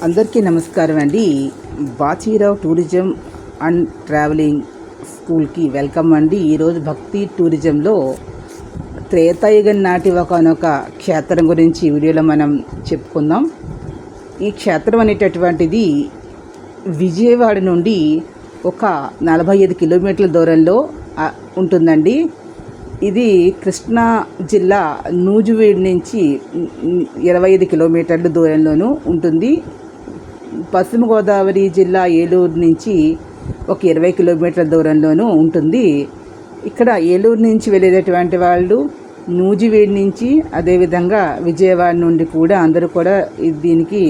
అందరికీ నమస్కారం అండి. బాచీరావు టూరిజం అండ్ ట్రావెలింగ్ స్కూల్కి వెల్కమ్ అండి. ఈరోజు భక్తి టూరిజంలో త్రేతాయుగం నాటి ఒకనొక క్షేత్రం గురించి వీడియోలో మనం చెప్పుకుందాం. ఈ క్షేత్రం అనేటటువంటిది విజయవాడ నుండి ఒక 45 కిలోమీటర్ల దూరంలో ఉంటుందండి. ఇది కృష్ణా జిల్లా నూజివీడు నుంచి 25 కిలోమీటర్ల దూరంలోనూ ఉంటుంది. పశ్చిమ గోదావరి జిల్లా ఏలూరు నుంచి ఒక 20 కిలోమీటర్ల దూరంలోనూ ఉంటుంది. ఇక్కడ ఏలూరు నుంచి వెళ్ళేటటువంటి వాళ్ళు నూజివీడు నుంచి, అదేవిధంగా విజయవాడ నుండి కూడా అందరూ కూడా దీనికి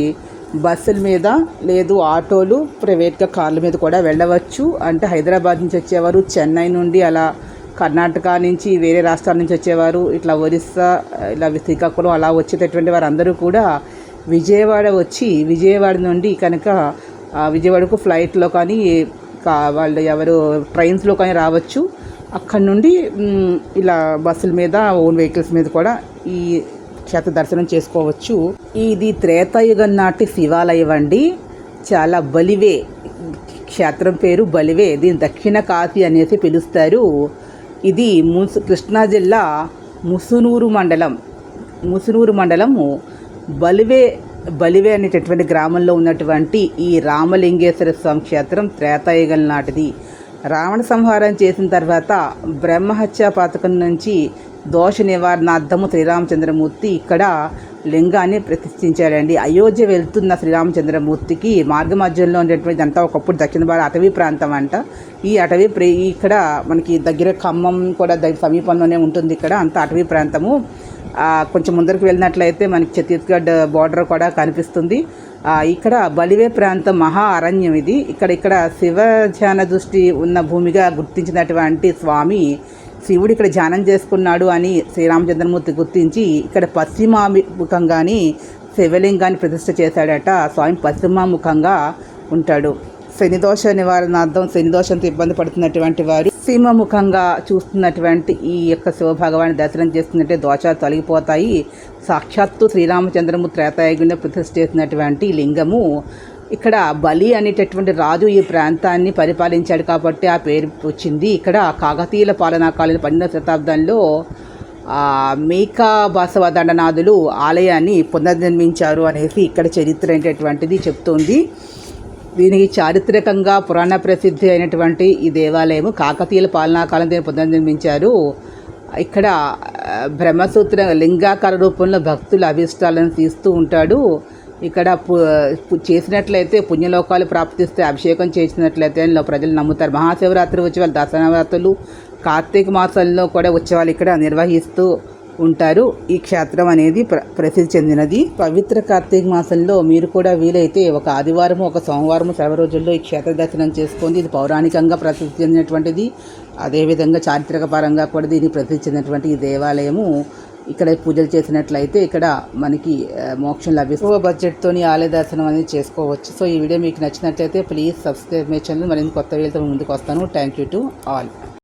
బస్సుల మీద లేదు ఆటోలు, ప్రైవేట్గా కార్ల మీద కూడా వెళ్ళవచ్చు. అంటే హైదరాబాద్ నుంచి వచ్చేవారు, చెన్నై నుండి, అలా కర్ణాటక నుంచి, వేరే రాష్ట్రాల నుంచి వచ్చేవారు, ఇట్లా ఒరిస్సా, ఇలా శ్రీకాకుళం అలా వచ్చేటటువంటి వారందరూ కూడా విజయవాడ వచ్చి, విజయవాడ నుండి కనుక విజయవాడకు ఫ్లైట్లో కానీ వాళ్ళు ఎవరు ట్రైన్స్లో కానీ రావచ్చు. అక్కడ నుండి ఇలా బస్సుల మీద, ఓన్ వెహికల్స్ మీద కూడా ఈ క్షేత్ర దర్శనం చేసుకోవచ్చు. ఇది త్రేతాయుగం నాటి శివాలయం అండి. చాలా బలివే, క్షేత్రం పేరు బలివే. దీని దక్షిణ కాశీ అనేసి పిలుస్తారు. ఇది కృష్ణా జిల్లా ముసునూరు మండలము బలివే అనేటటువంటి గ్రామంలో ఉన్నటువంటి ఈ రామలింగేశ్వర స్వామి క్షేత్రం త్రేతాయుగం నాటిది. రావణ సంహారం చేసిన తర్వాత బ్రహ్మహత్య పథకం నుంచి దోష నివారణార్థము శ్రీరామచంద్రమూర్తి ఇక్కడ లింగాన్ని ప్రతిష్ఠించాడండి. అయోధ్య వెళ్తున్న శ్రీరామచంద్రమూర్తికి మార్గ మధ్యంలో ఉండేటువంటి అంతా ఒకప్పుడు దక్షిణ భారత అటవీ ప్రాంతం అంట. ఈ అటవీ ఇక్కడ మనకి దగ్గర ఖమ్మం కూడా సమీపంలోనే ఉంటుంది. ఇక్కడ అంతా అటవీ ప్రాంతము. కొంచెం ముందరకు వెళ్ళినట్లయితే మనకి ఛత్తీస్గఢ్ బార్డర్ కూడా కనిపిస్తుంది. ఇక్కడ బలివే ప్రాంతం మహా అరణ్యం ఇది. ఇక్కడ శివ ధ్యాన దృష్టి ఉన్న భూమిగా గుర్తించినటువంటి స్వామి శివుడు ఇక్కడ ధ్యానం చేసుకున్నాడు అని శ్రీరామచంద్రమూర్తి గుర్తించి ఇక్కడ పశ్చిమాముఖంగాని శివలింగాన్ని ప్రతిష్ఠ చేశాడట. స్వామి పశ్చిమాముఖంగా ఉంటాడు. శనిదోష నివారణార్థం, శనిదోషంతో ఇబ్బంది పడుతున్నటువంటి వారు సీమముఖంగా చూస్తున్నటువంటి ఈ యొక్క శివభగవాన్ని దర్శనం చేస్తున్నట్టే దోషాలు తొలగిపోతాయి. సాక్షాత్తు శ్రీరామచంద్రమూర్తి త్రేతాయుగంలో ప్రతిష్ఠ చేసినటువంటి లింగము. ఇక్కడ బలి అనేటటువంటి రాజు ఈ ప్రాంతాన్ని పరిపాలించాడు కాబట్టి ఆ పేరు వచ్చింది. ఇక్కడ కాకతీయుల పాలనా కాలంలో 12వ శతాబ్దంలో మేకా బసవదండనాథులు ఆలయాన్ని పునర్నిర్మించారు అనేసి ఇక్కడ చరిత్ర అనేటటువంటిది చెప్తోంది. దీనికి చారిత్రకంగా పురాణ ప్రసిద్ధి అయినటువంటి ఈ దేవాలయము కాకతీయుల పాలనాకాలం దీన్ని పునర్నిర్మించారు. ఇక్కడ బ్రహ్మసూత్ర లింగాకార రూపంలో భక్తుల అభిష్టాలను తీస్తూ ఉంటాడు. ఇక్కడ చేసినట్లయితే పుణ్యలోకాలు ప్రాప్తిస్తే, అభిషేకం చేసినట్లయితే ప్రజలు నమ్ముతారు. మహాశివరాత్రి ఉత్సవాలు, దసరావరాత్రులు, కార్తీక మాసంలో కూడా ఉత్సవాలు ఇక్కడ నిర్వహిస్తూ ఉంటారు. ఈ క్షేత్రం అనేది ప్రసిద్ధి చెందినది. పవిత్ర కార్తీక మాసంలో మీరు కూడా వీలైతే ఒక ఆదివారం, ఒక సోమవారం సెలవు రోజుల్లో ఈ క్షేత్ర దర్శనం చేసుకోండి. ఇది పౌరాణికంగా ప్రసిద్ధి చెందినటువంటిది. అదేవిధంగా చారిత్రక పరంగా కూడా దీనికి ప్రసిద్ధి చెందినటువంటి ఈ దేవాలయము. ఇక్కడ పూజలు చేసినట్లయితే ఇక్కడ మనకి మోక్షం లభిస్తుంది. బడ్జెట్తో ఆలయ దర్శనం అనేది చేసుకోవచ్చు. సో ఈ వీడియో మీకు నచ్చినట్లయితే ప్లీజ్ సబ్స్క్రైబ్ మై ఛానల్. మరిన్ని కొత్త వీడియోతో ముందుకు వస్తాను. Thank you to all.